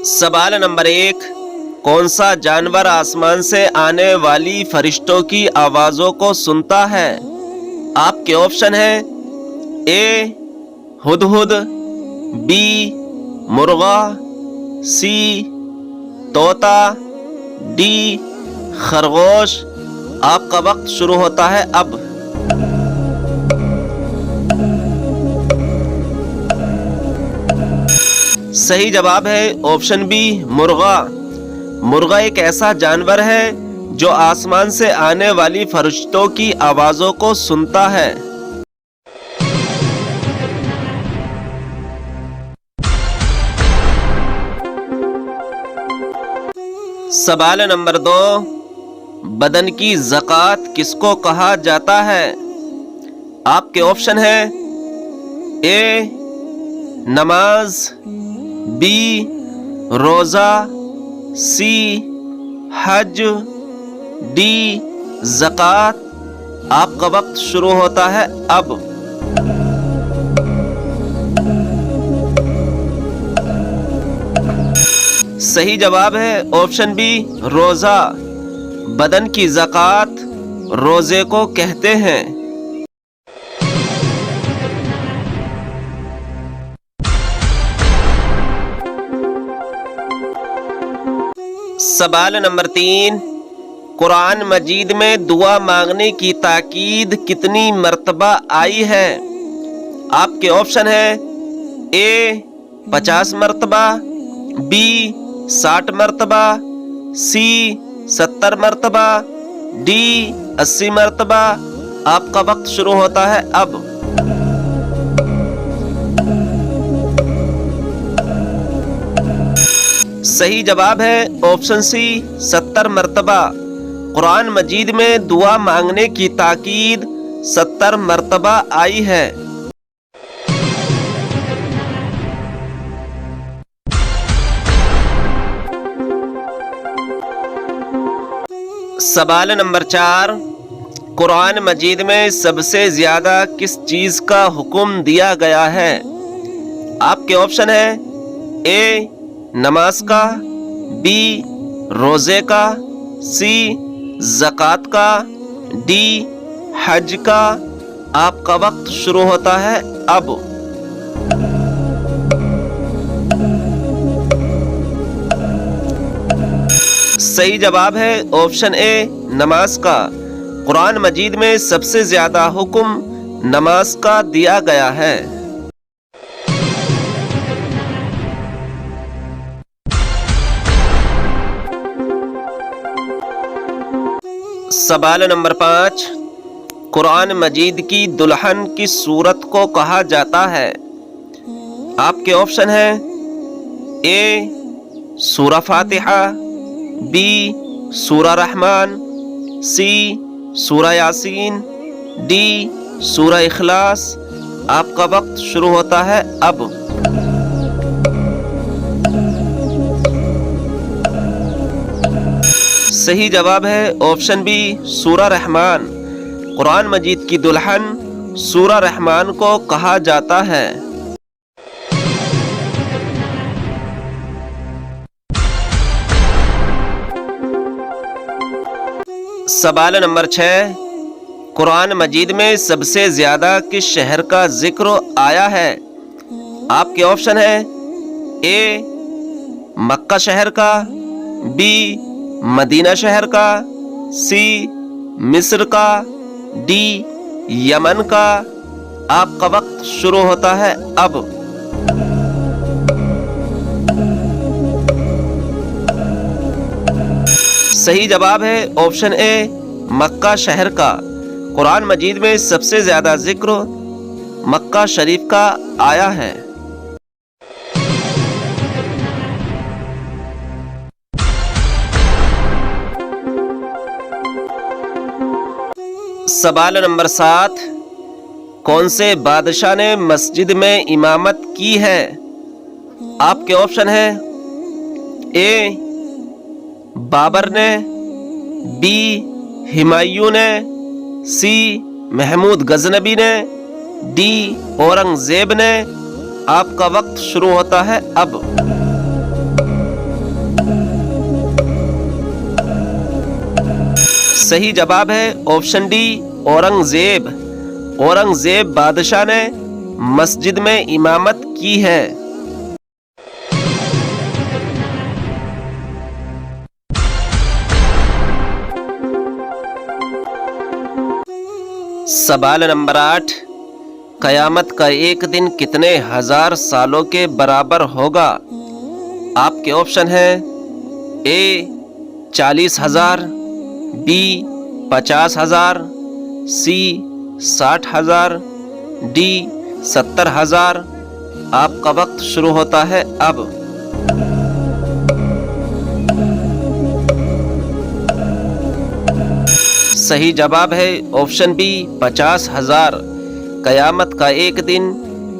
سوال نمبر 1، کون سا جانور آسمان سے آنے والی فرشتوں کی آوازوں کو سنتا ہے؟ آپ کے آپشن ہیں اے ہدہد، بی مرغا، سی طوطا، ڈی خرگوش۔ آپ کا وقت شروع ہوتا ہے اب۔ صحیح جواب ہے آپشن بی مرغا۔ مرغا ایک ایسا جانور ہے جو آسمان سے آنے والی فرشتوں کی آوازوں کو سنتا ہے۔ سوال نمبر 2، بدن کی زکوٰۃ کس کو کہا جاتا ہے؟ آپ کے آپشن ہیں اے نماز، بی روزہ، سی حج، ڈی زکوٰۃ۔ آپ کا وقت شروع ہوتا ہے اب۔ صحیح جواب ہے آپشن بی روزہ۔ بدن کی زکوٰۃ روزے کو کہتے ہیں۔ سوال نمبر 3، قرآن مجید میں دعا مانگنے کی تاکید کتنی مرتبہ آئی ہے؟ آپ کے آپشن ہیں اے 50 مرتبہ، بی 60 مرتبہ، سی 70 مرتبہ، ڈی 80 مرتبہ۔ آپ کا وقت شروع ہوتا ہے اب۔ صحیح جواب ہے آپشن سی 70 مرتبہ۔ قرآن مجید میں دعا مانگنے کی تاکید 70 مرتبہ آئی ہے۔ سوال نمبر 4، قرآن مجید میں سب سے زیادہ کس چیز کا حکم دیا گیا ہے؟ آپ کے آپشن ہیں اے نماز کا، بی روزے کا، سی زکوٰۃ کا، ڈی حج کا۔ آپ کا وقت شروع ہوتا ہے اب۔ صحیح جواب ہے آپشن اے نماز کا۔ قرآن مجید میں سب سے زیادہ حکم نماز کا دیا گیا ہے۔ سوال نمبر 5، قرآن مجید کی دلہن کس سورت کو کہا جاتا ہے؟ آپ کے آپشن ہیں اے سورہ فاتحہ، بی سورہ رحمان، سی سورہ یاسین، ڈی سورہ اخلاص۔ آپ کا وقت شروع ہوتا ہے اب۔ صحیح جواب ہے آپشن بی سورہ رحمان۔ قرآن مجید کی دلہن سورہ رحمان کو کہا جاتا ہے۔ سوال نمبر 6، قرآن مجید میں سب سے زیادہ کس شہر کا ذکر آیا ہے؟ آپ کے آپشن ہیں اے مکہ شہر کا، بی مدینہ شہر کا، سی مصر کا، ڈی یمن کا۔ آپ کا وقت شروع ہوتا ہے اب۔ صحیح جواب ہے آپشن اے مکہ شہر کا۔ قرآن مجید میں سب سے زیادہ ذکر مکہ شریف کا آیا ہے۔ سوال نمبر 7، کون سے بادشاہ نے مسجد میں امامت کی ہے؟ آپ کے آپشن ہیں اے بابر نے، بی ہمایوں نے، سی محمود غزنوی نے، ڈی اورنگزیب نے۔ آپ کا وقت شروع ہوتا ہے اب۔ صحیح جواب ہے آپشن ڈی اورنگزیب۔ اورنگزیب بادشاہ نے مسجد میں امامت کی ہے۔ سوال نمبر 8، قیامت کا ایک دن کتنے ہزار سالوں کے برابر ہوگا؟ آپ کے آپشن ہیں اے 40,000، بی 50,000، سی 60,000، ڈی 70,000۔ آپ کا وقت شروع ہوتا ہے اب۔ صحیح جواب ہے آپشن بی 50,000۔ قیامت کا ایک دن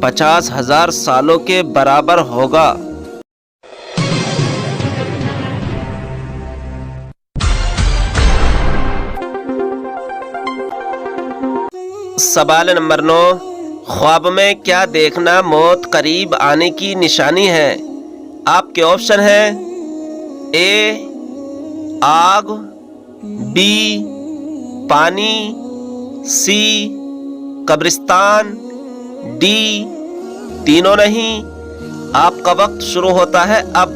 50,000 سالوں کے برابر ہوگا۔ سوال نمبر 9، خواب میں کیا دیکھنا موت قریب آنے کی نشانی ہے؟ آپ کے آپشن ہیں اے آگ، بی پانی، سی قبرستان، ڈی تینوں نہیں۔ آپ کا وقت شروع ہوتا ہے اب۔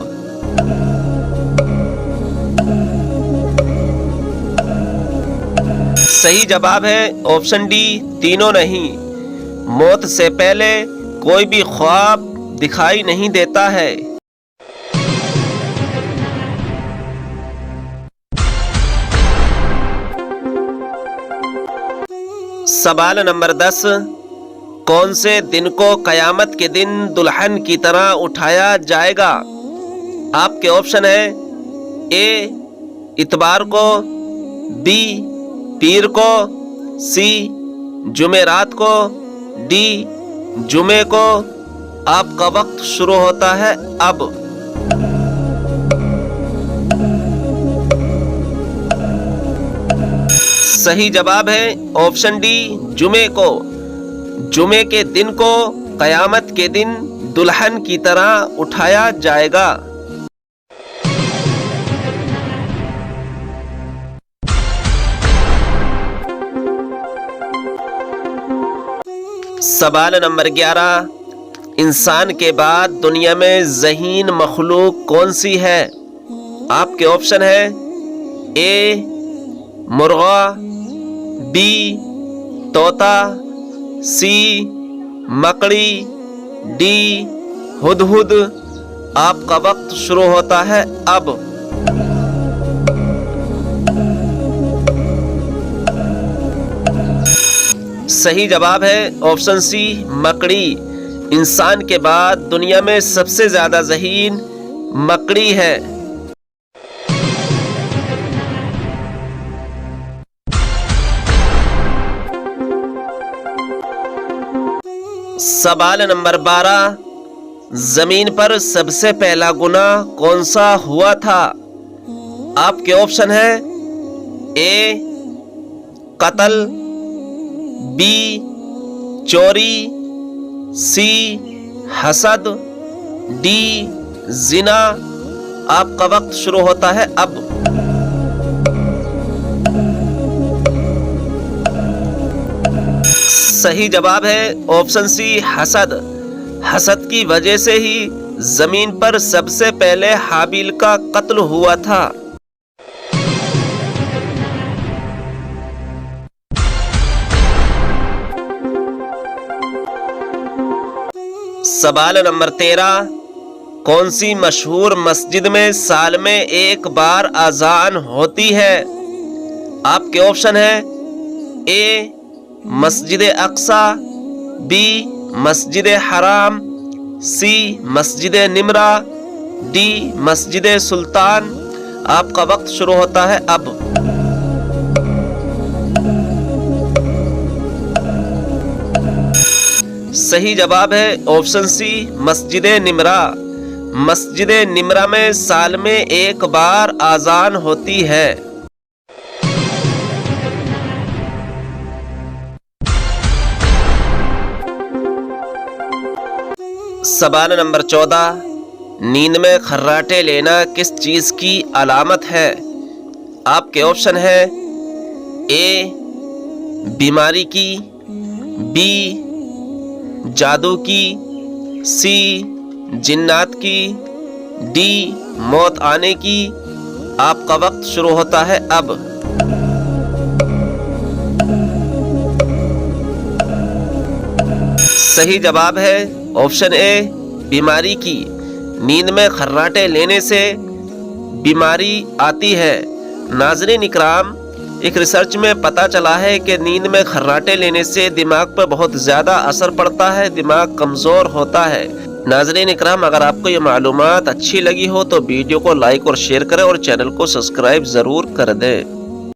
صحیح جواب ہے آپشن ڈی تینوں نہیں۔ موت سے پہلے کوئی بھی خواب دکھائی نہیں دیتا ہے۔ سوال نمبر 10، کون سے دن کو قیامت کے دن دلہن کی طرح اٹھایا جائے گا؟ آپ کے آپشن ہیں اے اتوار کو، بی پیر کو، سی جمعرات کو، ڈی جمعے کو۔ آپ کا وقت شروع ہوتا ہے اب۔ صحیح جواب ہے آپشن ڈی جمعے کو۔ جمعے کے دن کو قیامت کے دن دلہن کی طرح اٹھایا جائے گا۔ سوال نمبر 11، انسان کے بعد دنیا میں ذہین مخلوق کون سی ہے؟ آپ کے آپشن ہیں اے مرغا، بی طوطا، سی مکڑی، ڈی ہدہد۔ آپ کا وقت شروع ہوتا ہے اب۔ صحیح جواب ہے آپشن سی مکڑی۔ انسان کے بعد دنیا میں سب سے زیادہ ذہین مکڑی ہے۔ سوال نمبر 12، زمین پر سب سے پہلا گناہ کون سا ہوا تھا؟ آپ کے آپشن ہیں اے قتل، بی چوری، سی حسد، ڈی زنا۔ آپ کا وقت شروع ہوتا ہے اب۔ صحیح جواب ہے آپشن سی حسد۔ حسد کی وجہ سے ہی زمین پر سب سے پہلے حابیل کا قتل ہوا تھا۔ سوال نمبر 13، کون سی مشہور مسجد میں سال میں ایک بار اذان ہوتی ہے؟ آپ کے آپشن ہیں اے مسجد اقصی، بی مسجد حرام، سی مسجد نمرہ، ڈی مسجد سلطان۔ آپ کا وقت شروع ہوتا ہے اب۔ صحیح جواب ہے آپشن سی مسجد نمرہ۔ مسجد نمرہ میں سال میں ایک بار اذان ہوتی ہے۔ سوال نمبر 14، نیند میں خراٹے لینا کس چیز کی علامت ہے؟ آپ کے آپشن ہیں اے بیماری کی، بی جادو کی، سی جنات کی، ڈی موت آنے کی۔ آپ کا وقت شروع ہوتا ہے اب۔ صحیح جواب ہے آپشن اے بیماری کی۔ نیند میں خراٹے لینے سے بیماری آتی ہے۔ ناظرین اکرام، ایک ریسرچ میں پتہ چلا ہے کہ نیند میں خراٹے لینے سے دماغ پر بہت زیادہ اثر پڑتا ہے، دماغ کمزور ہوتا ہے۔ ناظرین اکرام، اگر آپ کو یہ معلومات اچھی لگی ہو تو ویڈیو کو لائک اور شیئر کریں اور چینل کو سبسکرائب ضرور کر دیں۔